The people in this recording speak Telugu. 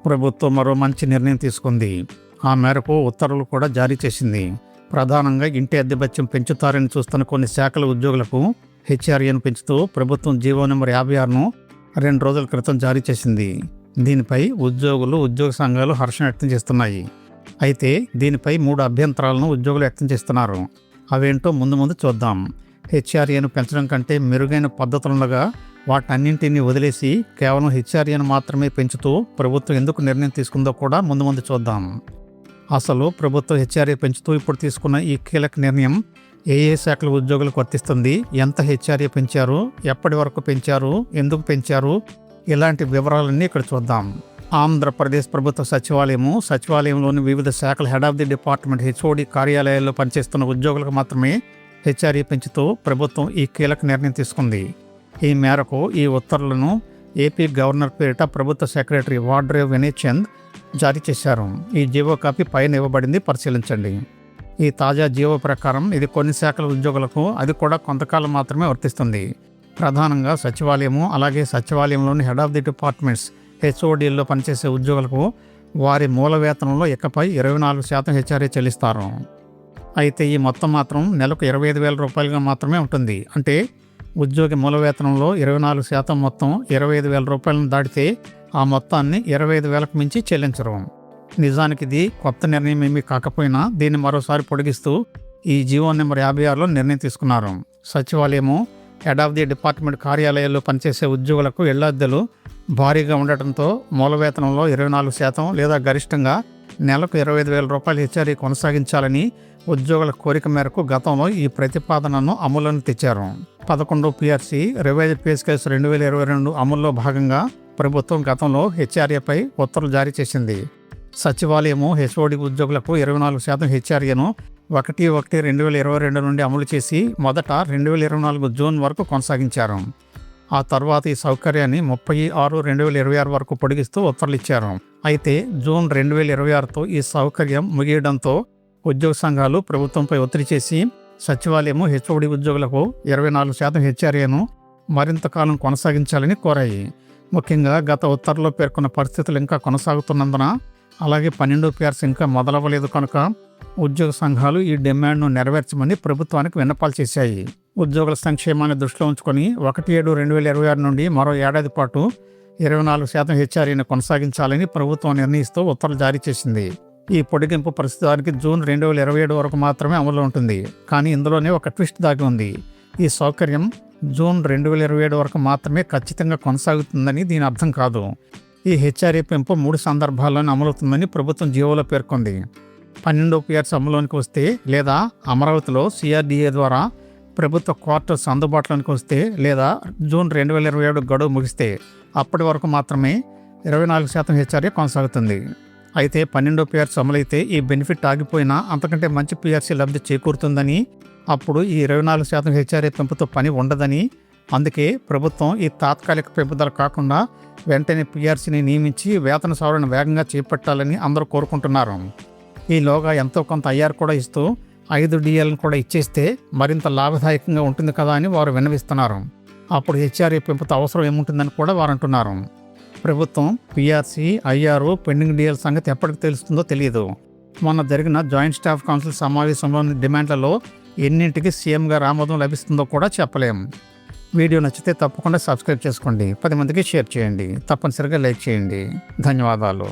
ప్రభుత్వం మరో మంచి నిర్ణయం తీసుకుంది. ఆ మేరకు ఉత్తర్వులు కూడా జారీ చేసింది. ప్రధానంగా ఇంటి అద్దె భత్యం పెంచుతారని చూస్తున్న కొన్ని శాఖల ఉద్యోగులకు హెచ్ఆర్ఏను పెంచుతూ ప్రభుత్వం జీవో నెంబర్ 56ను 2 రోజుల క్రితం జారీ చేసింది. దీనిపై ఉద్యోగులు, ఉద్యోగ సంఘాలు హర్షం వ్యక్తం చేస్తున్నాయి. అయితే దీనిపై 3 అభ్యంతరాలను ఉద్యోగులు వ్యక్తం చేస్తున్నారు. అవేంటో ముందు చూద్దాం. హెచ్ఆర్ఏను పెంచడం కంటే మెరుగైన పద్ధతులుగా వాటన్నింటినీ వదిలేసి కేవలం హెచ్ఆర్ఏను మాత్రమే పెంచుతూ ప్రభుత్వం ఎందుకు నిర్ణయం తీసుకుందో కూడా ముందు చూద్దాం. అసలు ప్రభుత్వం హెచ్ఆర్ఏ పెంచుతూ ఇప్పుడు తీసుకున్న ఈ కీలక నిర్ణయం ఏ శాఖల ఉద్యోగులకు వర్తిస్తుంది, ఎంత హెచ్ఆర్ఏ పెంచారు, ఎప్పటి వరకు పెంచారు, ఎందుకు పెంచారు, ఇలాంటి వివరాలన్నీ ఇక్కడ చూద్దాం. ఆంధ్రప్రదేశ్ ప్రభుత్వ సచివాలయంలోని వివిధ శాఖల head of the department HOD కార్యాలయాల్లో పనిచేస్తున్న ఉద్యోగులకు మాత్రమే హెచ్ఆర్ఏ పెంచుతూ ప్రభుత్వం ఈ కీలక నిర్ణయం తీసుకుంది. ఈ మేరకు ఈ ఉత్తర్వులను ఏపీ గవర్నర్ పేరిట ప్రభుత్వ సెక్రటరీ వాడ్రేవ్ వినయ్ చంద్ జారీ చేశారు. ఈ జీవో కాపీ పైన ఇవ్వబడింది, పరిశీలించండి. ఈ తాజా జీవో ప్రకారం ఇది కొన్ని శాఖల ఉద్యోగులకు, అది కూడా కొంతకాలం మాత్రమే వర్తిస్తుంది. ప్రధానంగా అలాగే సచివాలయంలోని హెడ్ ఆఫ్ ది డిపార్ట్మెంట్స్ హెచ్ఓడీల్లో పనిచేసే ఉద్యోగులకు వారి మూల వేతనంలో ఇకపై 24% హెచ్ఆర్ఏ చెల్లిస్తారు. అయితే ఈ మొత్తం మాత్రం నెలకు 25,000 రూపాయలుగా మాత్రమే ఉంటుంది. అంటే ఉద్యోగి మూల వేతనంలో 24% మొత్తం 25,000 రూపాయలను దాటితే ఆ మొత్తాన్ని 25,000కు మించి చెల్లించరు. నిజానికి ఇది కొత్త నిర్ణయం ఏమీ కాకపోయినా దీన్ని మరోసారి పొడిగిస్తూ ఈ జీవో నెంబర్ 56లో నిర్ణయం తీసుకున్నారు. సచివాలయము, హెడ్ ఆఫ్ ది డిపార్ట్మెంట్ కార్యాలయాల్లో పనిచేసే ఉద్యోగులకు ఇళ్ల అద్దెలు భారీగా ఉండటంతో మూల వేతనంలో 24% లేదా గరిష్టంగా నెలకు 25,000 రూపాయలు హెచ్ఆర్ఏ కొనసాగించాలని ఉద్యోగుల కోరిక మేరకు గతంలో ఈ ప్రతిపాదనను అమలులోకి తెచ్చారు. 11 PRC రివైజ్డ్ పే స్కేల్స్ 2022 అమల్లో భాగంగా ప్రభుత్వం గతంలో హెచ్ఆర్ఏపై ఉత్తర్వులు జారీ చేసింది. సచివాలయము హెచ్ఓడి ఉద్యోగులకు 24% హెచ్ఆర్ఏను 1/1/2022 నుండి అమలు చేసి మొదట 2024 జూన్ వరకు కొనసాగించారు. ఆ తర్వాత ఈ సౌకర్యాన్ని 30/6/2026 వరకు పొడిగిస్తూ ఉత్తర్వులు ఇచ్చారు. అయితే జూన్ 2026తో ఈ సౌకర్యం ముగియడంతో ఉద్యోగ సంఘాలు ప్రభుత్వంపై ఒత్తిడి చేసి సచివాలయము హెచ్ఓడి ఉద్యోగులకు 24% హెచ్ఆర్ఏను మరింత కాలం కొనసాగించాలని కోరాయి. ముఖ్యంగా గత ఉత్తర్వులో పేర్కొన్న పరిస్థితులు ఇంకా కొనసాగుతున్నందున, అలాగే 12 PRC ఇంకా మొదలవ్వలేదు కనుక ఉద్యోగ సంఘాలు ఈ డిమాండ్ను నెరవేర్చమని ప్రభుత్వానికి విన్నపాలు చేశాయి. ఉద్యోగుల సంక్షేమాన్ని దృష్టిలో ఉంచుకొని 1/7/2026 నుండి మరో ఏడాది పాటు 24% హెచ్ఆర్ఏను కొనసాగించాలని ప్రభుత్వం నిర్ణయిస్తూ ఉత్తర్వులు జారీ చేసింది. ఈ పొడిగింపు ప్రస్తుతానికి జూన్ 2027 వరకు మాత్రమే అమలు ఉంటుంది. కానీ ఇందులోనే ఒక ట్విస్ట్ దాగి ఉంది. ఈ సౌకర్యం జూన్ 2027 వరకు మాత్రమే ఖచ్చితంగా కొనసాగుతుందని దీని అర్థం కాదు. ఈ హెచ్ఆర్ఏ పెంపు 3 సందర్భాల్లోనే అమలవుతుందని ప్రభుత్వం జీవోలో పేర్కొంది. 12 PRC అమలులోనికి వస్తే, లేదా అమరావతిలో CRDA ద్వారా ప్రభుత్వ క్వార్టర్స్ అందుబాటులోనికి వస్తే, లేదా జూన్ 2027 గడువు ముగిస్తే అప్పటి వరకు మాత్రమే 24% హెచ్ఆర్ఏ కొనసాగుతుంది. అయితే 12 PRC అమలైతే ఈ బెనిఫిట్ ఆగిపోయినా అంతకంటే మంచి PRC లబ్ధి చేకూరుతుందని, అప్పుడు ఈ 24% హెచ్ఆర్ఏ పెంపుతో పని ఉండదని, అందుకే ప్రభుత్వం ఈ తాత్కాలిక పెంపుదల కాకుండా వెంటనే PRCని నియమించి వేతన సవరణ వేగంగా చేపట్టాలని అందరూ కోరుకుంటున్నారు. ఈలోగా ఎంతో కొంత IR కూడా ఇస్తూ 5 DLను కూడా ఇచ్చేస్తే మరింత లాభదాయకంగా ఉంటుంది కదా అని వారు విన్నవిస్తున్నారు. అప్పుడు హెచ్ఆర్ఏ పెంపుతో అవసరం ఏముంటుందని కూడా వారు అంటున్నారు. ప్రభుత్వం PRC, IR, పెండింగ్ DL సంగతి ఎప్పటికి తెలుస్తుందో తెలియదు. మొన్న జరిగిన జాయింట్ స్టాఫ్ కౌన్సిల్ సమావేశంలోని డిమాండ్లలో ఎన్నింటికి సీఎం గారి ఆమోదం లభిస్తుందో కూడా చెప్పలేం. వీడియో నచ్చితే తప్పకుండా సబ్స్క్రైబ్ చేసుకోండి, 10 మందికి షేర్ చేయండి, తప్పనిసరిగా లైక్ చేయండి. ధన్యవాదాలు.